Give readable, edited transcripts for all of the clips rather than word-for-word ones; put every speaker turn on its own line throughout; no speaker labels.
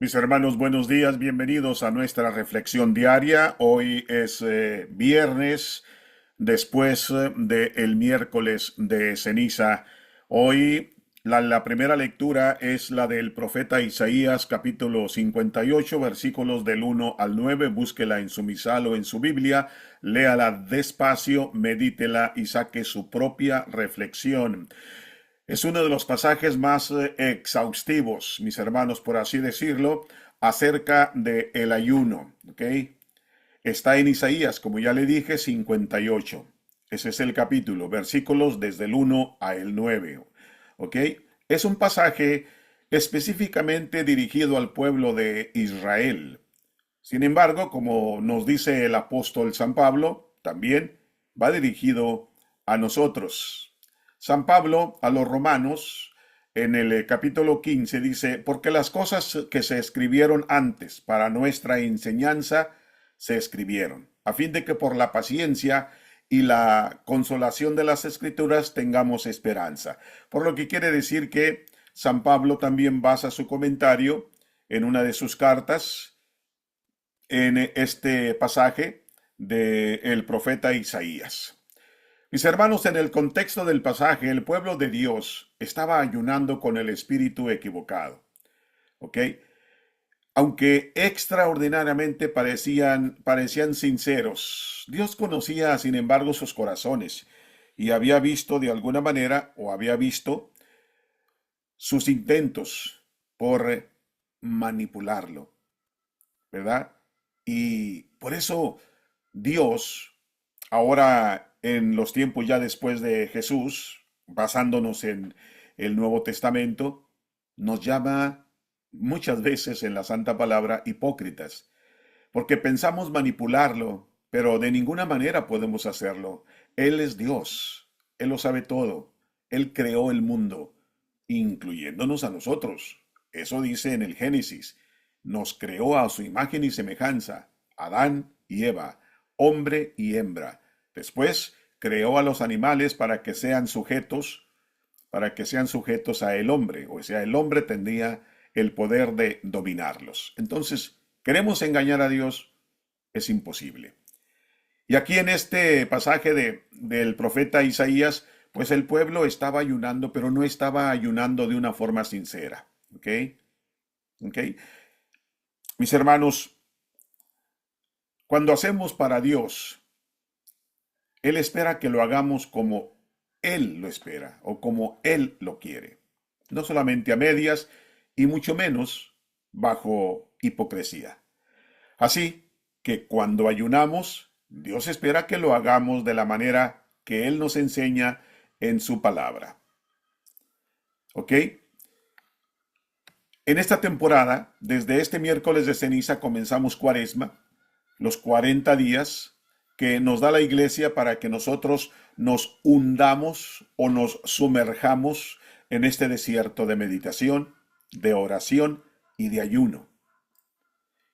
Mis hermanos, buenos días, bienvenidos a nuestra reflexión diaria. Hoy es viernes, después del miércoles de ceniza. Hoy la primera lectura es la del profeta Isaías, capítulo 58, versículos del 1 al 9. Búsquela en su misal o en su Biblia, léala despacio, medítela y saque su propia reflexión. Es uno de los pasajes más exhaustivos, mis hermanos, por así decirlo, acerca del el ayuno, ¿ok? Está en Isaías, como ya le dije, 58. Ese es el capítulo, versículos desde el 1 al 9, ¿ok? Es un pasaje específicamente dirigido al pueblo de Israel. Sin embargo, como nos dice el apóstol San Pablo, también va dirigido a nosotros. San Pablo a los romanos en el capítulo 15 dice, porque las cosas que se escribieron antes para nuestra enseñanza se escribieron, a fin de que por la paciencia y la consolación de las escrituras tengamos esperanza. Por lo que quiere decir que San Pablo también basa su comentario en una de sus cartas en este pasaje del profeta Isaías. Mis hermanos, en el contexto del pasaje, el pueblo de Dios estaba ayunando con el espíritu equivocado. ¿Ok? Aunque extraordinariamente parecían sinceros, Dios conocía, sin embargo, sus corazones y había visto de alguna manera, o había visto sus intentos por manipularlo, ¿verdad? Y por eso Dios, ahora en los tiempos ya después de Jesús, basándonos en el Nuevo Testamento, nos llama muchas veces en la Santa Palabra hipócritas, porque pensamos manipularlo, pero de ninguna manera podemos hacerlo. Él es Dios, Él lo sabe todo, Él creó el mundo, incluyéndonos a nosotros. Eso dice en el Génesis. Nos creó a su imagen y semejanza, Adán y Eva, hombre y hembra. Después creó a los animales para que sean sujetos a el hombre, o sea, el hombre tendría el poder de dominarlos. Entonces, queremos engañar a Dios, es imposible. Y aquí en este pasaje del profeta Isaías, pues el pueblo estaba ayunando, pero no estaba ayunando de una forma sincera. ¿Ok? ¿Ok? Mis hermanos, cuando hacemos para Dios, Él espera que lo hagamos como Él lo espera o como Él lo quiere. No solamente a medias y mucho menos bajo hipocresía. Así que cuando ayunamos, Dios espera que lo hagamos de la manera que Él nos enseña en su palabra. ¿Ok? En esta temporada, desde este miércoles de ceniza, comenzamos Cuaresma, los 40 días que nos da la iglesia para que nosotros nos hundamos o nos sumerjamos en este desierto de meditación, de oración y de ayuno.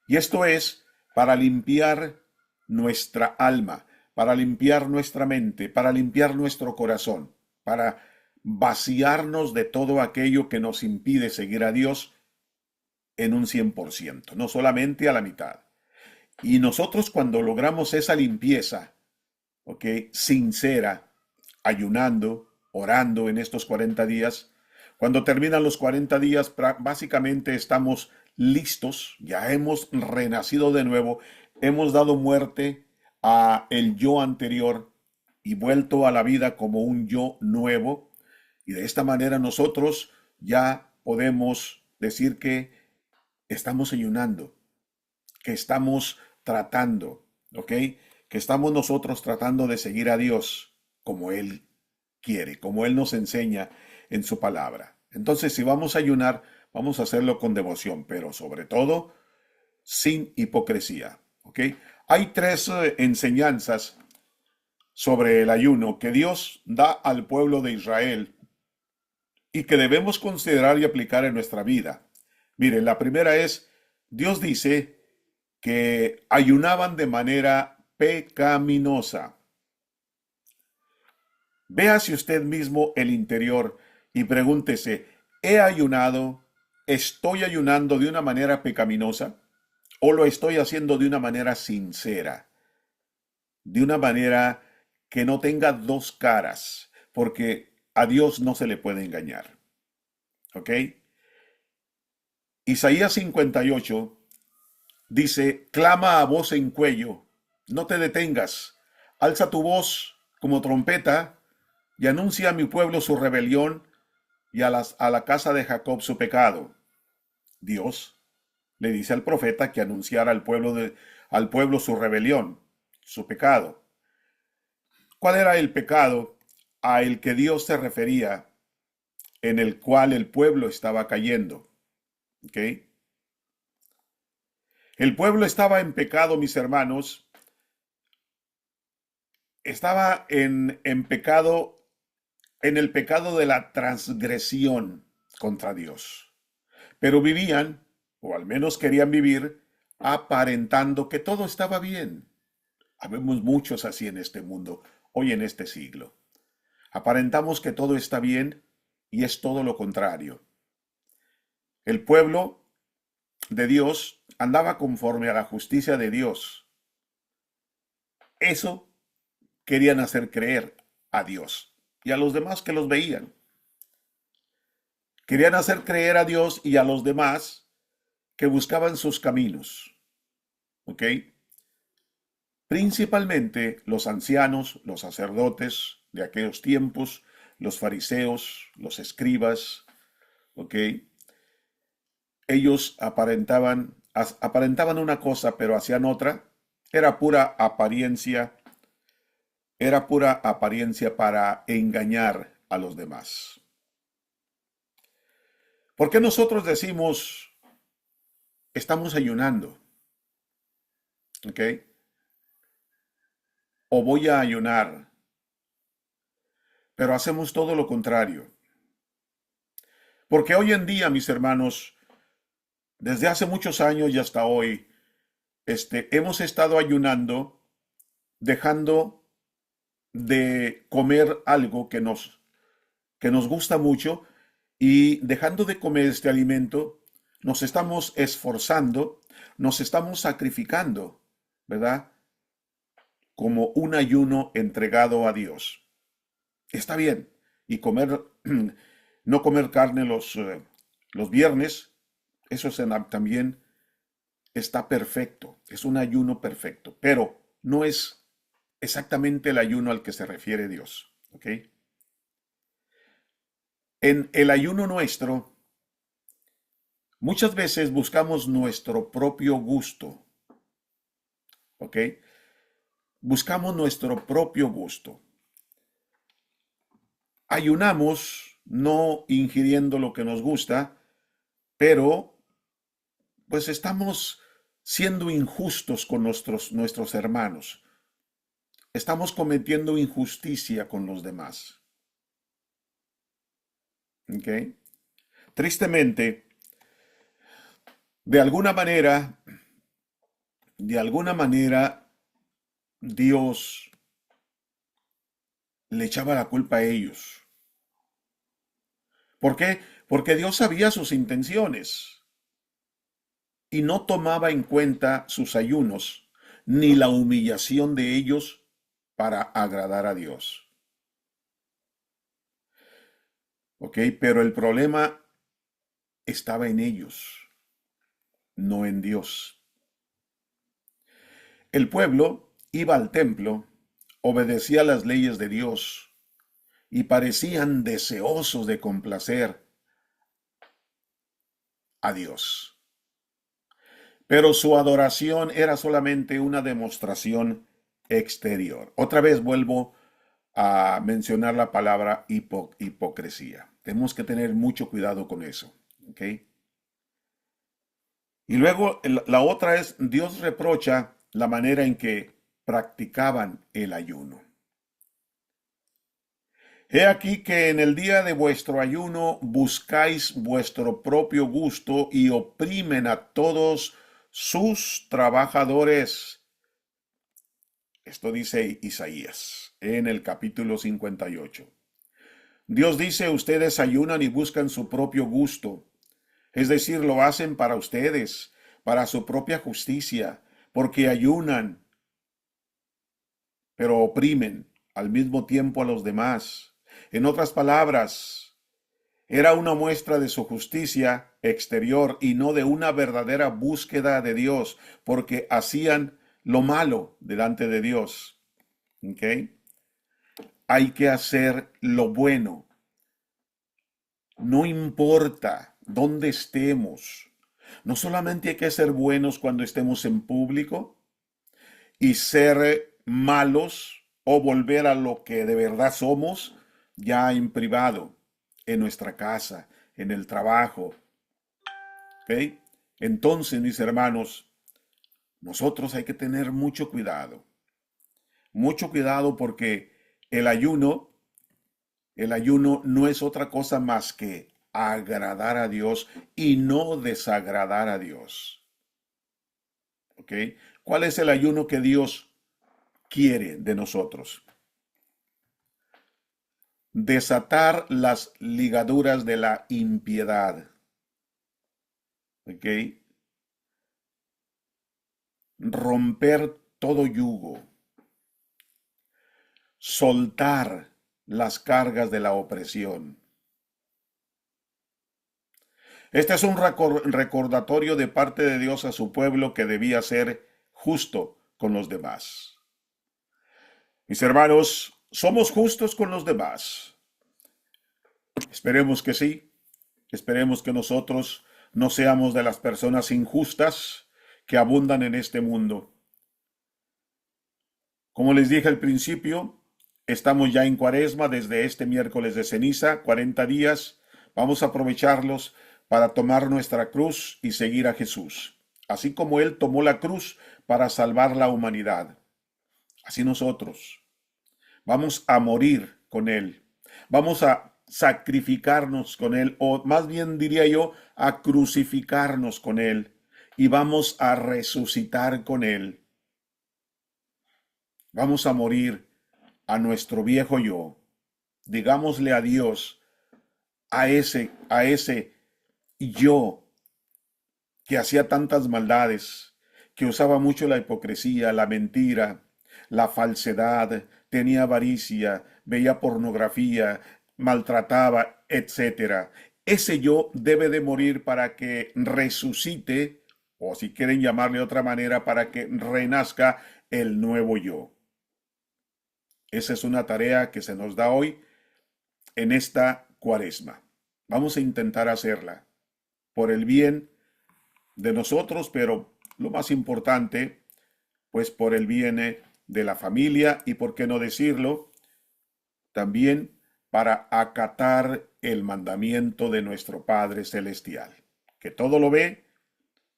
Y esto es para limpiar nuestra alma, para limpiar nuestra mente, para limpiar nuestro corazón, para vaciarnos de todo aquello que nos impide seguir a Dios en un 100%, no solamente a la mitad. Y nosotros cuando logramos esa limpieza, ¿ok? Sincera, ayunando, orando en estos 40 días, cuando terminan los 40 días, básicamente estamos listos, ya hemos renacido de nuevo, hemos dado muerte a el yo anterior y vuelto a la vida como un yo nuevo. Y de esta manera nosotros ya podemos decir que estamos ayunando, que estamos tratando, ¿ok? Que estamos nosotros tratando de seguir a Dios como Él quiere, como Él nos enseña en su palabra. Entonces, si vamos a ayunar, vamos a hacerlo con devoción, pero sobre todo sin hipocresía, ¿ok? Hay tres enseñanzas sobre el ayuno que Dios da al pueblo de Israel y que debemos considerar y aplicar en nuestra vida. Miren, la primera es, Dios dice que ayunaban de manera pecaminosa. Véase usted mismo el interior y pregúntese, ¿he ayunado? ¿estoy ayunando de una manera pecaminosa o lo estoy haciendo de una manera sincera? De una manera que no tenga dos caras, porque a Dios no se le puede engañar. ¿Ok? Isaías 58 dice, clama a voz en cuello, no te detengas, alza tu voz como trompeta y anuncia a mi pueblo su rebelión y a la casa de Jacob su pecado. Dios le dice al profeta que anunciara al pueblo su rebelión, su pecado. ¿Cuál era el pecado a el que Dios se refería, en el cual el pueblo estaba cayendo? ¿Ok? El pueblo estaba en pecado, mis hermanos, estaba en pecado, en el pecado de la transgresión contra Dios. Pero vivían, o al menos querían vivir, aparentando que todo estaba bien. Habemos muchos así en este mundo, hoy en este siglo. Aparentamos que todo está bien y es todo lo contrario. El pueblo de Dios andaba conforme a la justicia de Dios. Eso querían hacer creer a Dios y a los demás que los veían. Querían hacer creer a Dios y a los demás que buscaban sus caminos. ¿Ok? Principalmente los ancianos, los sacerdotes de aquellos tiempos, los fariseos, los escribas, ¿ok? Ellos aparentaban una cosa, pero hacían otra. Era pura apariencia, era pura apariencia para engañar a los demás. ¿Por qué nosotros decimos, estamos ayunando? ¿Ok? O voy a ayunar, pero hacemos todo lo contrario. Porque hoy en día, mis hermanos, desde hace muchos años y hasta hoy, hemos estado ayunando, dejando de comer algo que nos gusta mucho y dejando de comer este alimento, nos estamos esforzando, nos estamos sacrificando, ¿verdad? Como un ayuno entregado a Dios. Está bien. Y comer, no comer carne los viernes, eso también está perfecto. Es un ayuno perfecto, pero no es exactamente el ayuno al que se refiere Dios. ¿Ok? En el ayuno nuestro, muchas veces buscamos nuestro propio gusto. ¿Ok? Buscamos nuestro propio gusto. Ayunamos no ingiriendo lo que nos gusta, pero pues estamos siendo injustos con nuestros hermanos. Estamos cometiendo injusticia con los demás. ¿Ok? Tristemente, de alguna manera, de alguna manera, Dios le echaba la culpa a ellos. ¿Por qué? Porque Dios sabía sus intenciones y no tomaba en cuenta sus ayunos ni la humillación de ellos para agradar a Dios. ¿Ok? Pero el problema estaba en ellos, no en Dios. El pueblo iba al templo, obedecía las leyes de Dios y parecían deseosos de complacer a Dios. Pero su adoración era solamente una demostración exterior. Otra vez vuelvo a mencionar la palabra hipocresía. Tenemos que tener mucho cuidado con eso. ¿Ok? Y luego la otra es, Dios reprocha la manera en que practicaban el ayuno. He aquí que en el día de vuestro ayuno buscáis vuestro propio gusto y oprimen a todos sus trabajadores. Esto dice Isaías en el capítulo 58. Dios dice, ustedes ayunan y buscan su propio gusto. Es decir, lo hacen para ustedes, para su propia justicia, porque ayunan, pero oprimen al mismo tiempo a los demás. En otras palabras, era una muestra de su justicia exterior y no de una verdadera búsqueda de Dios, porque hacían lo malo delante de Dios. ¿Ok? Hay que hacer lo bueno. No importa dónde estemos. No solamente hay que ser buenos cuando estemos en público y ser malos o volver a lo que de verdad somos ya en privado, en nuestra casa, en el trabajo. ¿Ok? Entonces, mis hermanos, nosotros hay que tener mucho cuidado porque el ayuno, el ayuno no es otra cosa más que agradar a Dios y no desagradar a Dios. ¿Ok? ¿Cuál es el ayuno que Dios quiere de nosotros? Desatar las ligaduras de la impiedad. ¿Ok? Romper todo yugo. Soltar las cargas de la opresión. Este es un recordatorio de parte de Dios a su pueblo que debía ser justo con los demás. Mis hermanos, ¿somos justos con los demás? Esperemos que sí. Esperemos que nosotros no seamos de las personas injustas que abundan en este mundo. Como les dije al principio, estamos ya en Cuaresma desde este miércoles de ceniza, 40 días. Vamos a aprovecharlos para tomar nuestra cruz y seguir a Jesús. Así como Él tomó la cruz para salvar la humanidad. Así nosotros. Vamos a morir con Él. Vamos a sacrificarnos con Él, o más bien diría yo, a crucificarnos con Él. Y vamos a resucitar con Él. Vamos a morir a nuestro viejo yo. Digámosle adiós a ese yo que hacía tantas maldades, que usaba mucho la hipocresía, la mentira, la falsedad, tenía avaricia, veía pornografía, maltrataba, etcétera. Ese yo debe de morir para que resucite, o si quieren llamarle de otra manera, para que renazca el nuevo yo. Esa es una tarea que se nos da hoy en esta cuaresma. Vamos a intentar hacerla por el bien de nosotros, pero lo más importante, pues por el bien de la familia y, por qué no decirlo, también para acatar el mandamiento de nuestro Padre Celestial, que todo lo ve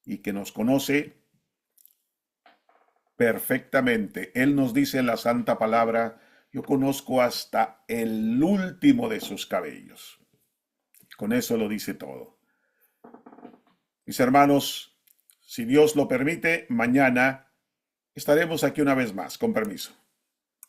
y que nos conoce perfectamente. Él nos dice en la santa palabra: yo conozco hasta el último de sus cabellos. Con eso lo dice todo. Mis hermanos, si Dios lo permite, mañana estaremos aquí una vez más, con permiso.